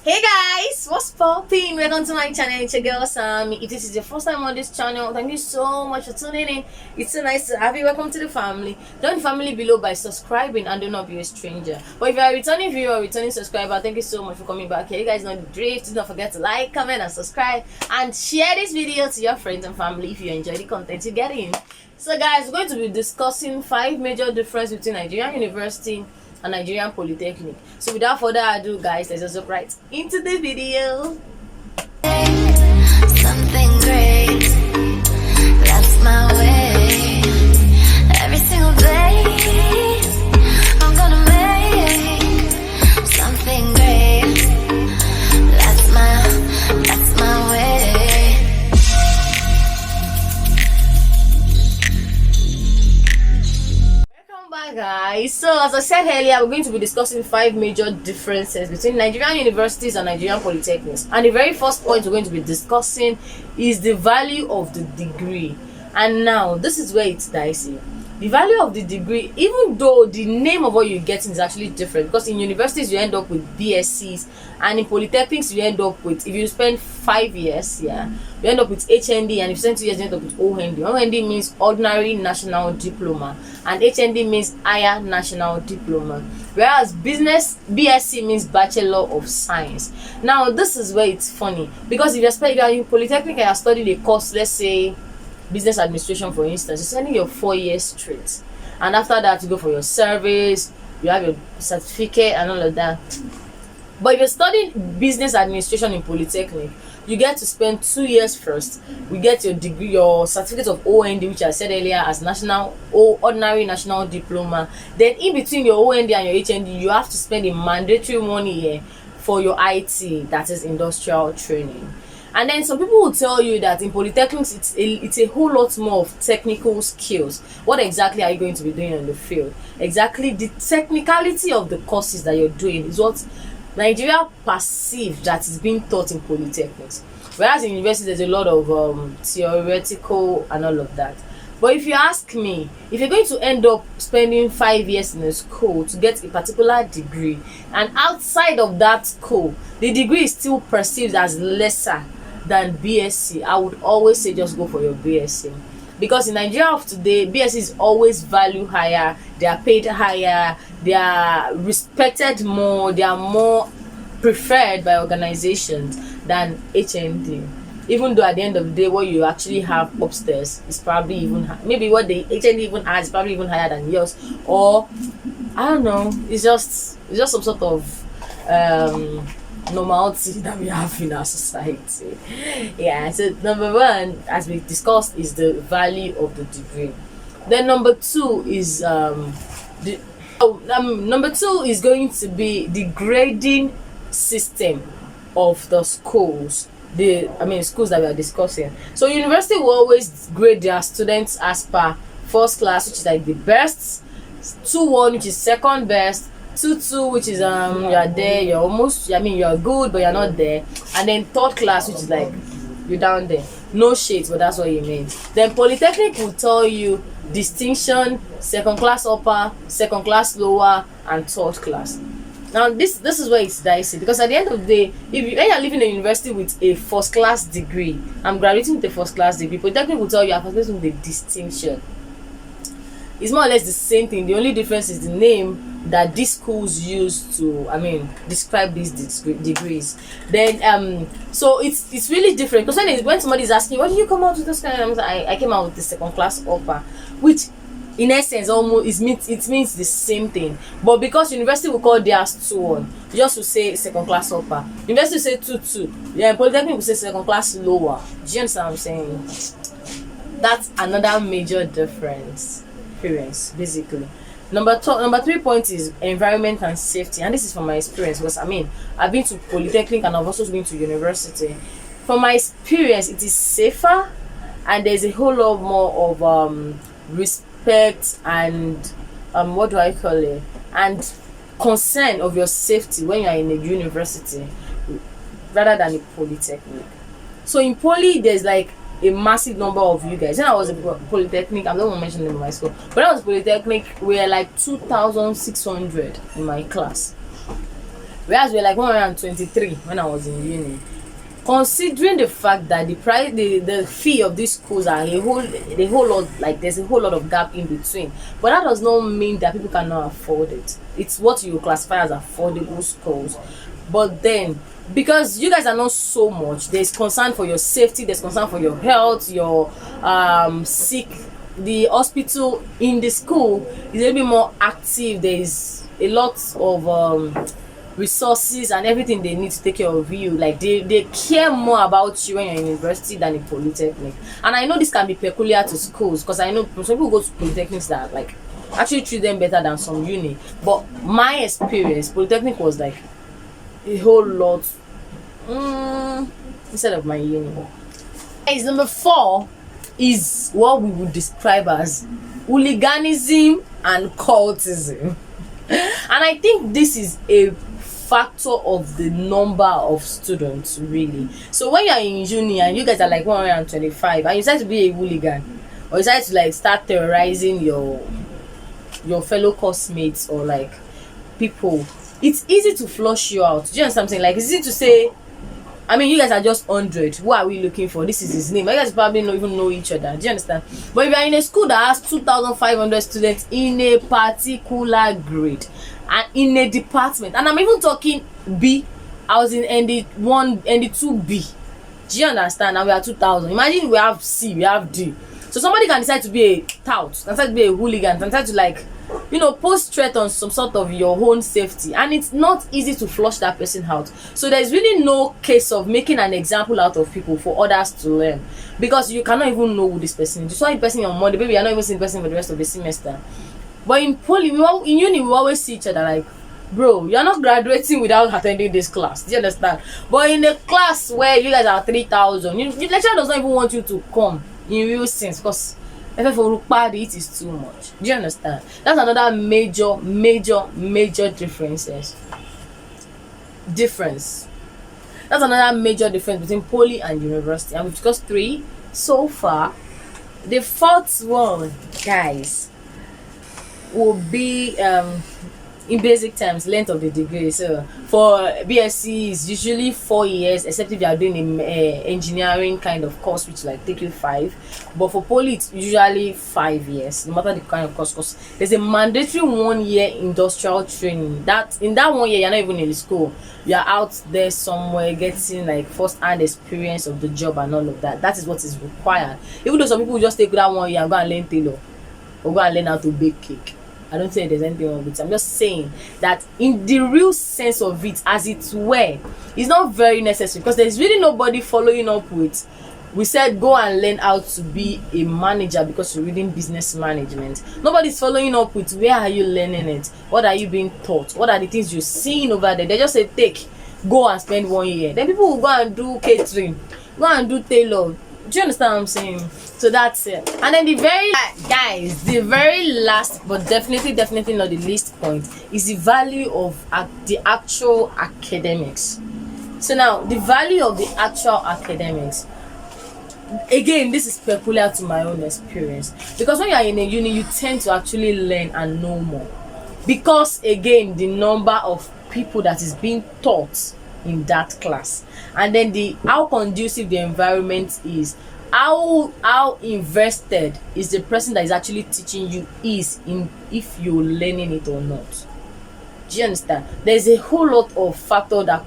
Hey guys, what's popping? Welcome to my channel. It's your girl Sammy. If this is your first time on this channel, thank you so much for tuning in. It's so nice to have you. Welcome to the family. Join the family below by subscribing and do not be a stranger. But if you are a returning viewer or returning subscriber, thank you so much for coming back here. You guys know the drift. Do not forget to like, comment, and subscribe, and share this video to your friends and family if you enjoy the content you get in. So guys, we're going to be discussing 5 major differences between Nigerian University and Nigerian Polytechnic. So without further ado, guys, let's just jump right into the video. Something great, that's my way. Every single day, I'm gonna make something great. That's my way. Bye guys, so as I said earlier, we're going to be discussing 5 major differences between Nigerian universities and Nigerian polytechnics. And the very first point we're going to be discussing is the value of the degree. And now this is where it's dicey. The value of the degree, even though the name of what you're getting is actually different, because in universities you end up with BScs, and in polytechnics you end up with, if you spend 5 years, you end up with HND, and if you spend 2 years you end up with OND. OND means Ordinary National Diploma, and HND means Higher National Diploma, whereas BSc means Bachelor of Science. Now this is where it's funny, because if you're in polytechnic and you're studying a course, let's say business administration for instance, you're spending your 4 years straight, and after that you go for your service, you have your certificate and all of that. But if you're studying business administration in polytechnic, you get to spend 2 years first. We get your degree, your certificate of OND, which I said earlier as Ordinary National Diploma. Then in between your OND and your HND, you have to spend a mandatory 1 year for your IT, that is industrial training. And then some people will tell you that in polytechnics it's a whole lot more of technical skills. What exactly are you going to be doing in the field? Exactly the technicality of the courses that you're doing is what Nigeria perceives that is being taught in polytechnics. Whereas in university there's a lot of theoretical and all of that. But if you ask me, if you're going to end up spending 5 years in a school to get a particular degree, and outside of that school the degree is still perceived as lesser than BSc, I would always say just go for your BSc. Because in Nigeria of today, BSc is always valued higher, they are paid higher, they are respected more, they are more preferred by organizations than HND. Even though at the end of the day, what you actually have upstairs is probably even maybe what the HND even has is probably even higher than yours, or I don't know. It's just some sort of normality that we have in our society. Yeah. So number one, as we discussed, is the value of the degree. Then number two is number two is going to be the grading system of the schools. Schools that we are discussing. So university will always grade their students as per first class, which is like the best, 2-1, which is second best, 2-2, which is you are there, you're almost, you're good but you're not there, and then third class, which is like you're down there. No shades, but that's what it means. Then polytechnic will tell you distinction, second class upper, second class lower, and third class. Now this is where it's dicey, because at the end of the day, when you're leaving a university with a first class degree, I'm graduating with a first class degree, polytechnic will tell you I'm graduating with a distinction. It's more or less the same thing. The only difference is the name that these schools use to describe these degrees. Then so it's really different, because when somebody is asking, what did you come out with this kind of, I came out with the second class upper, which in essence almost it means the same thing. But because university will call theirs 2-1, just to say second class upper, university will say 2-2, polytechnic will say second class lower. Do you understand what I'm saying? That's another major difference. Experience, basically. Number 3 point is environment and safety, and this is from my experience, because I've been to polytechnic and I've also been to university. From my experience, it is safer, and there's a whole lot more of respect and what do I call it, and concern of your safety when you are in a university rather than a polytechnic. So in poly there's like a massive number of you guys. When I was a Polytechnic, I don't want to mention them in my school, but when I was Polytechnic, we were like 2,600 in my class. whereas we're like 123 when I was in uni. Considering the fact that the price, the fee of these schools are a whole lot, like there's a whole lot of gap in between, but that does not mean that people cannot afford it. It's what you classify as affordable schools. But then, because you guys are not so much, there's concern for your safety, there's concern for your health, your sick. The hospital in the school is a little bit more active. There is a lot of resources and everything they need to take care of you. Like they care more about you when you're in university than in Polytechnic. And I know this can be peculiar to schools, because I know some people go to Polytechnics that like actually treat them better than some uni. But my experience, Polytechnic was like a whole lot instead of my uni. Guys, number 4 is what we would describe as hooliganism and cultism. And I think this is a factor of the number of students, really. So when you're in uni and you guys are like 125 and you decide to be a hooligan, or you decide to like start terrorizing your fellow classmates or like people, it's easy to flush you out. Do you understand something? Like, it's easy to say, I mean, you guys are just 100. Who are we looking for? This is his name. You guys probably don't even know each other. Do you understand? But if you are in a school that has 2,500 students in a particular grade and in a department, and I'm even talking B, I was in ND1, ND2B. Do you understand? And we are 2,000. Imagine we have C, we have D. So somebody can decide to be a tout, can decide to be a hooligan, can decide to like, you know, post threat on some sort of your own safety, and it's not easy to flush that person out. So there's really no case of making an example out of people for others to learn, because you cannot even know who this person is. You saw the person on Monday, maybe you're not even seeing the person for the rest of the semester. But in in uni, we always see each other like, bro, you're not graduating without attending this class. Do you understand? But in a class where you guys are 3,000, the lecturer does not even want you to come in real sense, because it is too much. Do you understand? That's another major difference. That's another major difference between poly and university, and we've discussed 3 so far. The 4th one, guys, will be in basic terms, length of the degree. So for BSc is usually 4 years, except if you are doing a engineering kind of course, which like take you 5. But for poly, it's usually 5 years, no matter the kind of course. Because there's a mandatory 1 year industrial training. That in that 1 year, you're not even in the school. You're out there somewhere getting like first-hand experience of the job and all of that. That is what is required. Even though some people just take that 1 year and go and learn tailor or go and learn how to bake cake. I don't say there's anything wrong with it. I'm just saying that in the real sense of it, as it were, it's not very necessary, because there's really nobody following up with, we said go and learn how to be a manager because you're reading business management. Nobody's following up with, where are you learning it? What are you being taught? What are the things you're seeing over there? They just say, go and spend 1 year. Then people will go and do catering, go and do tailor. Do you understand what I'm saying? So that's it. And then the very last, but definitely not the least point, is the value of the actual academics. So now, the value of the actual academics, again, this is peculiar to my own experience, because when you are in a uni, you tend to actually learn and know more, because again, the number of people that is being taught in that class, and then how conducive the environment is, how invested is the person that is actually teaching you is in if you're learning it or not. Do you understand? There's a whole lot of factors that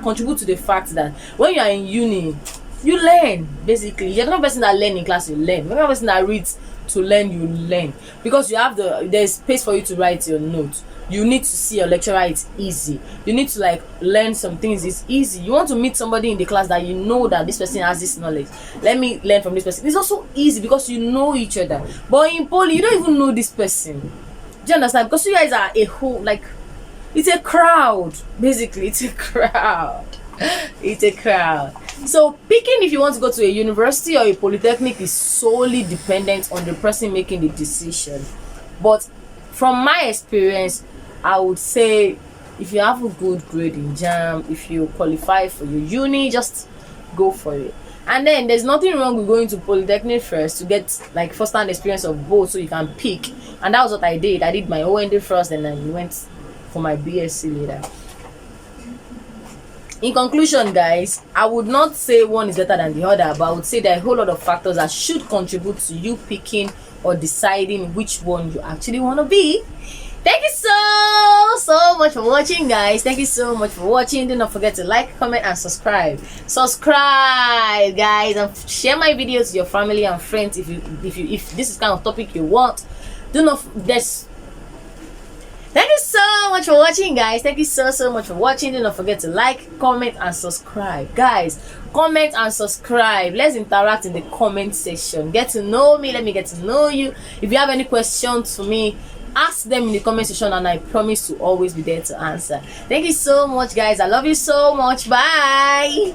contribute to the fact that when you are in uni, you learn. Basically, you're not a person that learns in class, you learn. You're not a person that reads to learn, you learn, because you have there's space for you to write your notes. You need to see your lecturer, it's easy. You need to like learn some things, it's easy. You want to meet somebody in the class that you know that this person has this knowledge, let me learn from this person. It's also easy because you know each other. But in poly, you don't even know this person. Do you understand? Because you guys are a whole, like, it's a crowd. Basically, it's a crowd. It's a crowd. So picking if you want to go to a university or a polytechnic is solely dependent on the person making the decision. But from my experience, I would say if you have a good grade in JAM, if you qualify for your uni, just go for it. And then there's nothing wrong with going to Polytechnic first to get like first-hand experience of both, so you can pick. And that was what I did. I did my OND first, and then I went for my BSc later. In conclusion, guys, I would not say one is better than the other, but I would say there are a whole lot of factors that should contribute to you picking or deciding which one you actually want to be. Thank you so much for watching, guys. Thank you so much for watching. Do not forget to like, comment, and subscribe. Subscribe, guys, and share my videos to your family and friends if this is kind of topic you want. Do not Thank you so much for watching, guys. Thank you so much for watching. Do not forget to like, comment, and subscribe. Guys, comment and subscribe. Let's interact in the comment section. Get to know me. Let me get to know you. If you have any questions for me, ask them in the comment section, and I promise to always be there to answer. Thank you so much, guys. I love you so much. Bye.